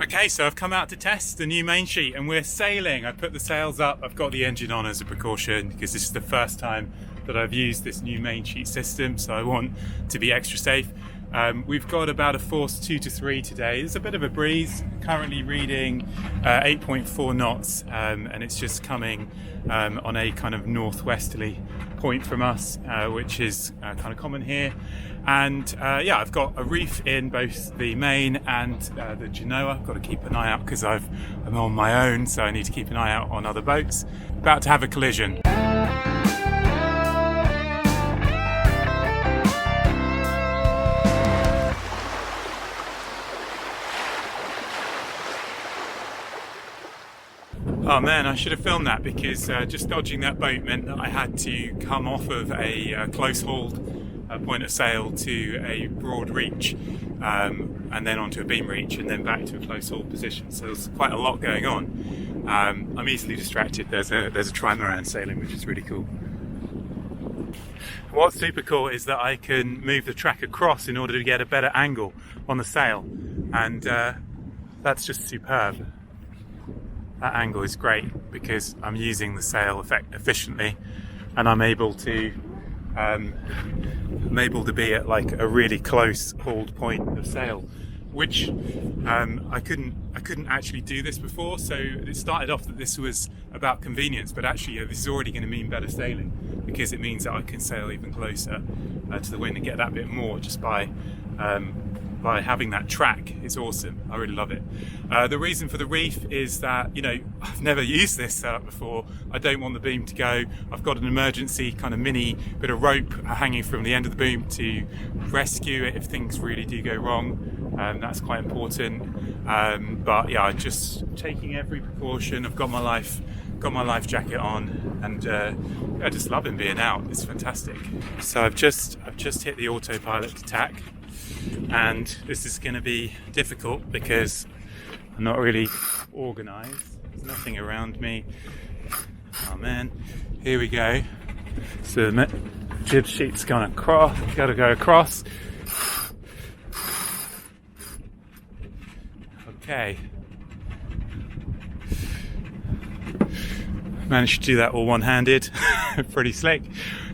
Okay, so I've come out to test the new Mainsheet and we're sailing. I put the sails up, I've got the engine on as a precaution because this is the first time that I've used this new Mainsheet system, so I want to be extra safe. We've got about a force 2 to 3 today. There's a bit of a breeze, currently reading 8.4 knots, and it's just coming on a kind of northwesterly point from us, which is kind of common here. And yeah, I've got a reef in both the main and the Genoa. I've got to keep an eye out because I'm on my own, so I need to keep an eye out on other boats. About to have a collision. Oh man, I should have filmed that because just dodging that boat meant that I had to come off of a close hauled point of sail to a broad reach and then onto a beam reach and then back to a close hauled position. So there's quite a lot going on. I'm easily distracted. There's a trimaran sailing, which is really cool. What's super cool is that I can move the track across in order to get a better angle on the sail, and that's just superb. That angle is great because I'm using the sail efficiently, and I'm able to be at like a really close hauled point of sail, which I couldn't actually do this before. So it started off that this was about convenience, but actually this is already going to mean better sailing because it means that I can sail even closer to the wind and get that bit more just by having that track. Is awesome. I really love it. The reason for the reef is that, you know, I've never used this setup before. I don't want the beam to go. I've got an emergency kind of mini bit of rope hanging from the end of the boom to rescue it if things really do go wrong. That's quite important. But yeah, I'm just taking every precaution. I've got my life jacket on, and I just love him being out. It's fantastic. So I've just hit the autopilot to tack. And this is going to be difficult because I'm not really organised. There's nothing around me. Oh man, here we go. So the jib sheet's gone across. Got to go across. Okay. Managed to do that all one-handed. Pretty slick.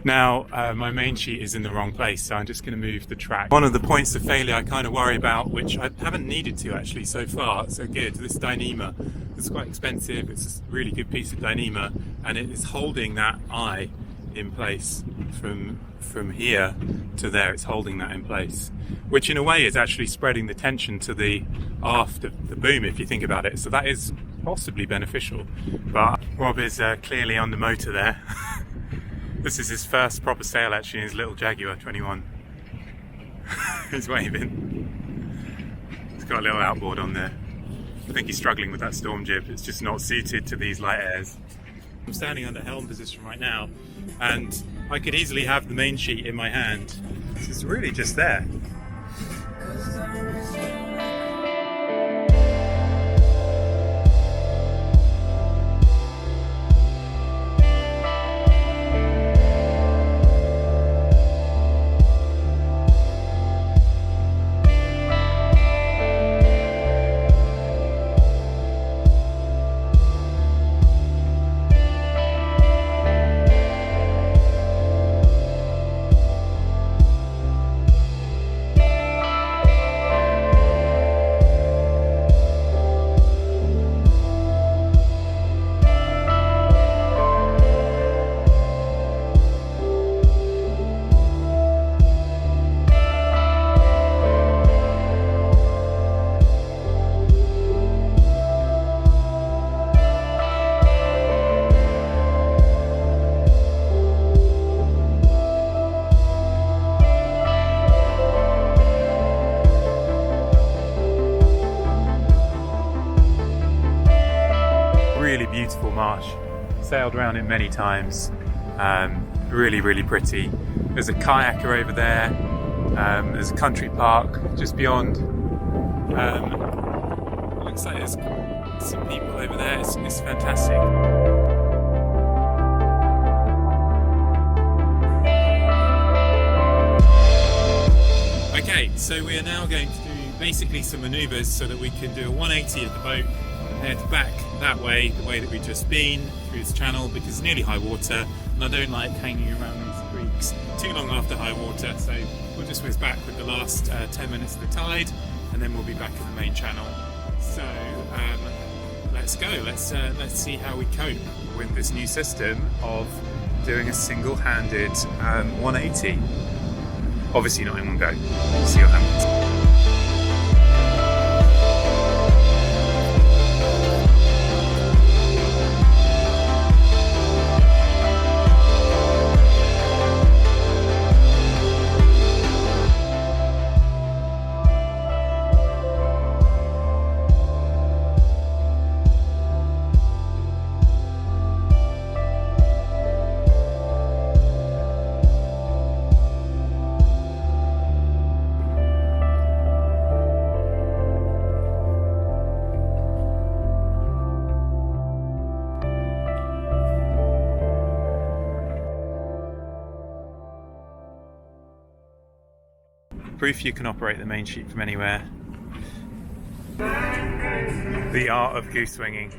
Now my Mainsheet is in the wrong place, so I'm just going to move the track. One of the points of failure I kind of worry about, which I haven't needed to actually so far, so good, this Dyneema. It's quite expensive, it's a really good piece of Dyneema, and it is holding that eye in place from here to there. It's holding that in place, which in a way is actually spreading the tension to the aft of the boom if you think about it, so that is possibly beneficial. But Rob is clearly on the motor there. This is his first proper sail actually in his little Jaguar 21. He's waving. He's got a little outboard on there. I think he's struggling with that storm jib. It's just not suited to these light airs. I'm standing under helm position right now, and I could easily have the Mainsheet in my hand. It's really just there. Beautiful marsh, sailed around it many times. Really pretty. There's a kayaker over there. There's a country park just beyond. Looks like there's some people over there. It's fantastic. Okay, so we are now going to basically some manoeuvres so that we can do a 180 of the boat, head back that way, the way that we've just been through this channel, because it's nearly high water and I don't like hanging around these creeks too long after high water, so we'll just whiz back with the last 10 minutes of the tide and then we'll be back in the main channel. So let's go, let's see how we cope with this new system of doing a single-handed 180. Obviously not in one go. See what happens. Proof you can operate the Mainsheet from anywhere. The art of goose swinging.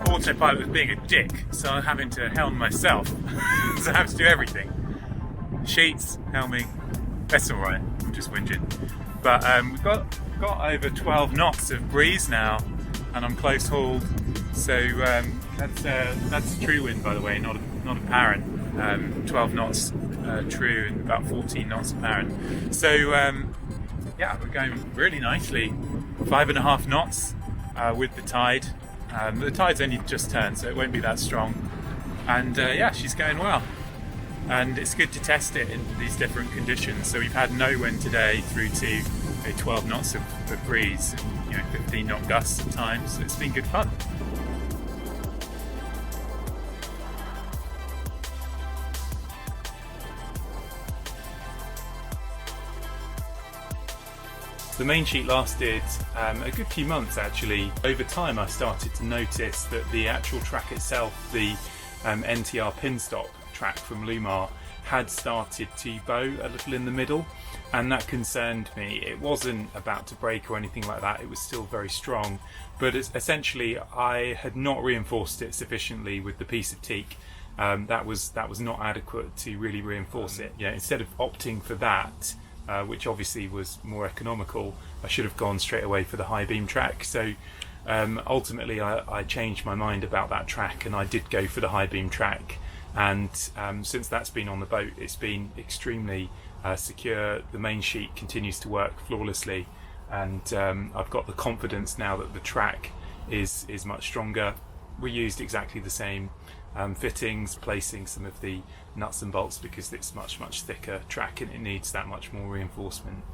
Autopilot was being a dick, so I'm having to helm myself. So I have to do everything. Sheets, helming, that's alright, I'm just whinging. But we've got over 12 knots of breeze now, and I'm close hauled. So that's true wind, by the way, not apparent. 12 knots true and about 14 knots apparent. So yeah, we're going really nicely. 5.5 knots with the tide. The tide's only just turned, so it won't be that strong. And yeah, she's going well. And it's good to test it in these different conditions. So we've had no wind today through to 12 knots of breeze, and 15 knot gusts at times. So it's been good fun. The Mainsheet lasted a good few months actually. Over time I started to notice that the actual track itself, the NTR pinstop track from Lewmar, had started to bow a little in the middle, and that concerned me. It wasn't about to break or anything like that, it was still very strong, but essentially I had not reinforced it sufficiently with the piece of teak. That was not adequate to really reinforce it. Instead of opting for that, which obviously was more economical, I should have gone straight away for the high beam track. So ultimately I changed my mind about that track and I did go for the high beam track, and since that's been on the boat it's been extremely secure. The Mainsheet continues to work flawlessly, and I've got the confidence now that the track is much stronger. We used exactly the same fittings, placing some of the nuts and bolts because it's much thicker track and it needs that much more reinforcement.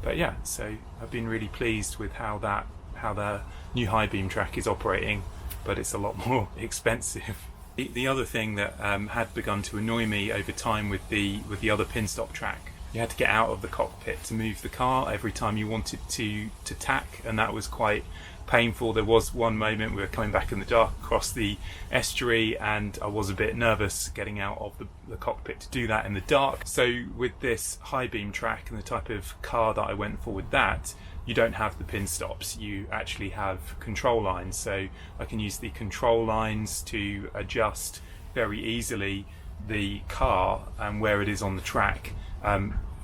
But yeah, so I've been really pleased with how the new high beam track is operating, but it's a lot more expensive. The other thing that had begun to annoy me over time with the other pinstop track, you had to get out of the cockpit to move the car every time you wanted to tack, and that was quite painful. There was one moment we were coming back in the dark across the estuary and I was a bit nervous getting out of the cockpit to do that in the dark. So with this high beam track and the type of car that I went for with that, you don't have the pin stops, you actually have control lines. So I can use the control lines to adjust very easily the car and where it is on the track,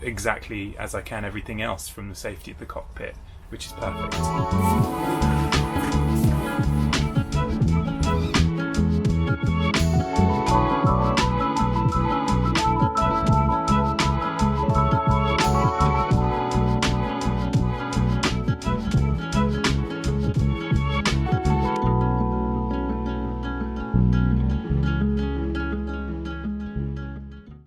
exactly as I can everything else from the safety of the cockpit, which is perfect.